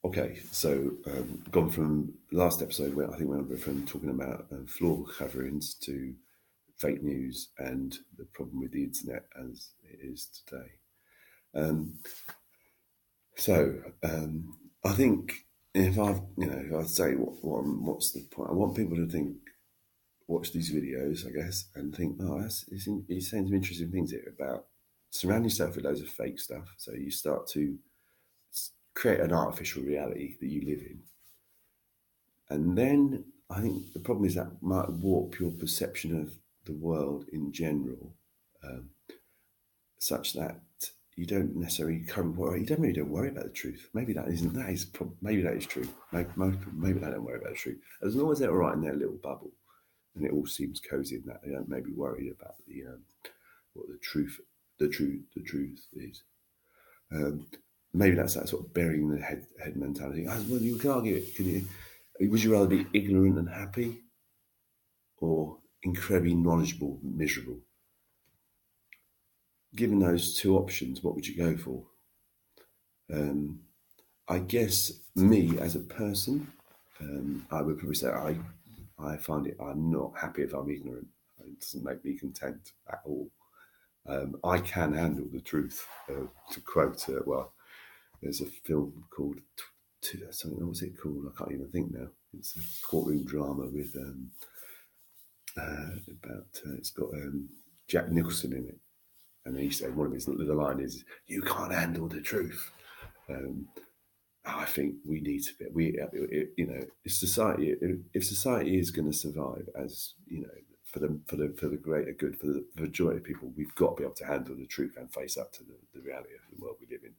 Okay, so gone from last episode where I think we went from talking about floor coverings to fake news and the problem with the internet as it is today. Um, so I think if I'd say what's the point? I want people to watch these videos, I guess, and think, he's saying some interesting things here about surround yourself with loads of fake stuff. So you start to create an artificial reality that you live in. And then I think the problem is that might warp your perception of the world in general, um, such that you don't necessarily you don't really don't worry about the truth. Maybe that isn't that is maybe that is true. Maybe they don't worry about the truth as long as they're all right in their little bubble, and it all seems cozy in that they don't maybe worry about the what the truth is. Um, Maybe that's that sort of burying the head mentality. Well, you can argue it. Would you rather be ignorant and happy, or incredibly knowledgeable, miserable? Given those two options, what would you go for? I guess me as a person, I would probably say I find it. I'm not happy if I'm ignorant. It doesn't make me content at all. I can handle the truth. To quote, there's a film called something. What was it called? I can't even think now. It's a courtroom drama with it's got Jack Nicholson in it, and he said one of his the line is, "You can't handle the truth." I think we need to be if society is going to survive, as for the greater good, for the majority of people, we've got to be able to handle the truth and face up to the reality of the world we live in.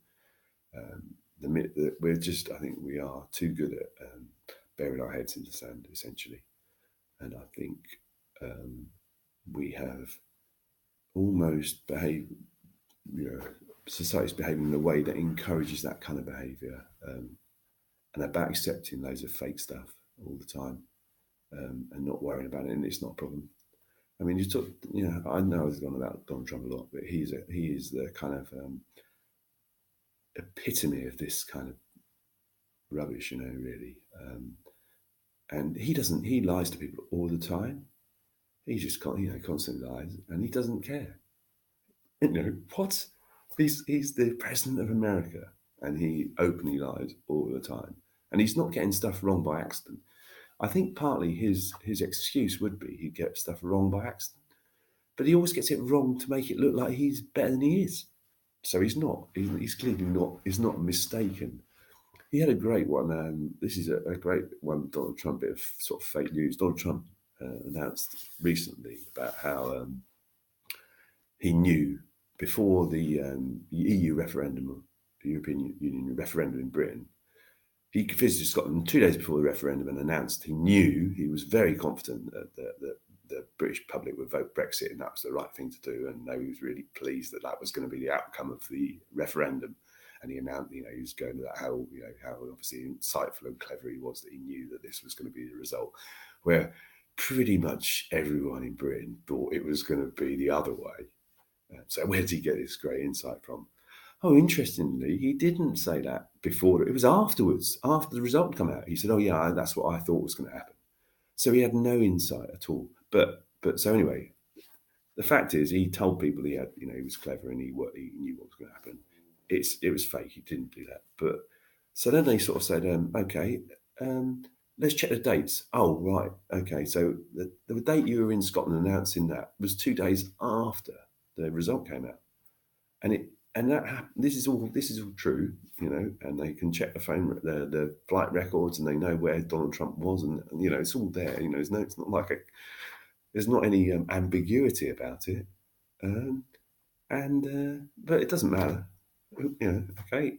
The minute that I think we are too good at burying our heads in the sand, essentially, and I think we have almost behaved, society's behaving in a way that encourages that kind of behaviour, and about accepting loads of fake stuff all the time, and not worrying about it, and it's not a problem. I mean, I know I've gone about Donald Trump a lot, but he is the kind of epitome of this kind of rubbish, really. And he lies to people all the time. He just constantly lies, and he doesn't care. What? He's the president of America, and he openly lies all the time, and he's not getting stuff wrong by accident. I think partly his excuse would be he'd get stuff wrong by accident, but he always gets it wrong to make it look like he's better than he is. So he's not. He's clearly not. He's not mistaken. He had a great one. This is a great one. Donald Trump, bit of sort of fake news. Donald Trump announced recently about how he knew before the EU referendum, the European Union referendum in Britain. He visited Scotland 2 days before the referendum and announced he was very confident that the British public would vote Brexit, and that was the right thing to do. And he was really pleased that was going to be the outcome of the referendum. And he announced, he was going to that how obviously insightful and clever he was, that he knew that this was going to be the result. Where pretty much everyone in Britain thought it was going to be the other way. So where did he get this great insight from? Oh, interestingly, he didn't say that before. It was afterwards, after the result come out. He said, "Oh yeah, that's what I thought was going to happen." So he had no insight at all. But so anyway, the fact is, he told people he was clever and he knew what was going to happen. It was fake. He didn't do that. But so then they sort of said, "Okay, let's check the dates." Oh, right, okay. So the date you were in Scotland announcing that was 2 days after the result came out, and that happened. This is all true, and they can check the flight records, and they know where Donald Trump was, and it's all there. It's not like there's not any ambiguity about it, but it doesn't matter. Okay.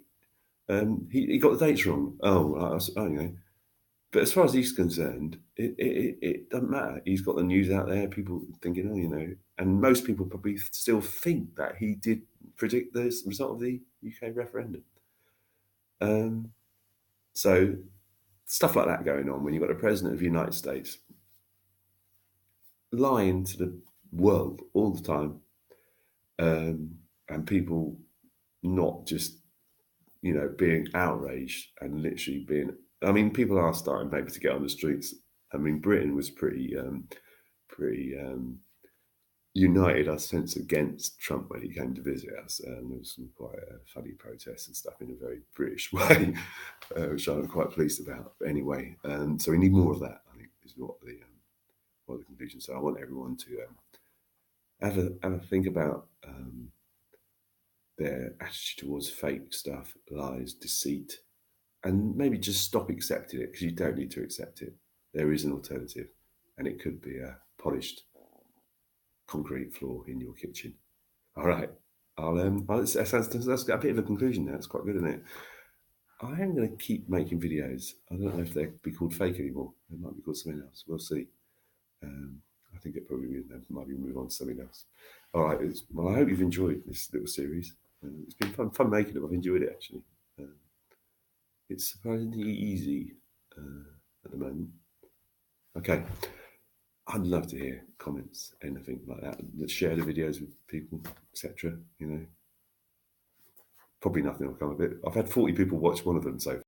He got the dates wrong. Oh, right, But as far as he's concerned, it doesn't matter. He's got the news out there. People thinking, and most people probably still think that he did predict the result of the UK referendum. So stuff like that going on when you've got a president of the United States lying to the world all the time, and people not just being outraged and literally being. I mean, people are starting maybe to get on the streets. I mean, Britain was pretty united, I sense, against Trump when he came to visit us. And there was some quite funny protests and stuff in a very British way, which I'm quite pleased about. But anyway, so we need more of that, I think, is what the conclusion. So I want everyone to have a think about their attitude towards fake stuff, lies, deceit, and maybe just stop accepting it, because you don't need to accept it. There is an alternative, and it could be a polished concrete floor in your kitchen. All right. That's got a bit of a conclusion now. It's quite good, isn't it? I am going to keep making videos. I don't know if they'll be called fake anymore. They might be called something else. We'll see. I think it probably might be move on to something else. All right. Well, I hope you've enjoyed this little series. It's been fun making them. I've enjoyed it, actually. It's surprisingly easy at the moment. Okay. I'd love to hear comments, anything like that. Let's share the videos with people, etc. Probably nothing will come of it. I've had 40 people watch one of them so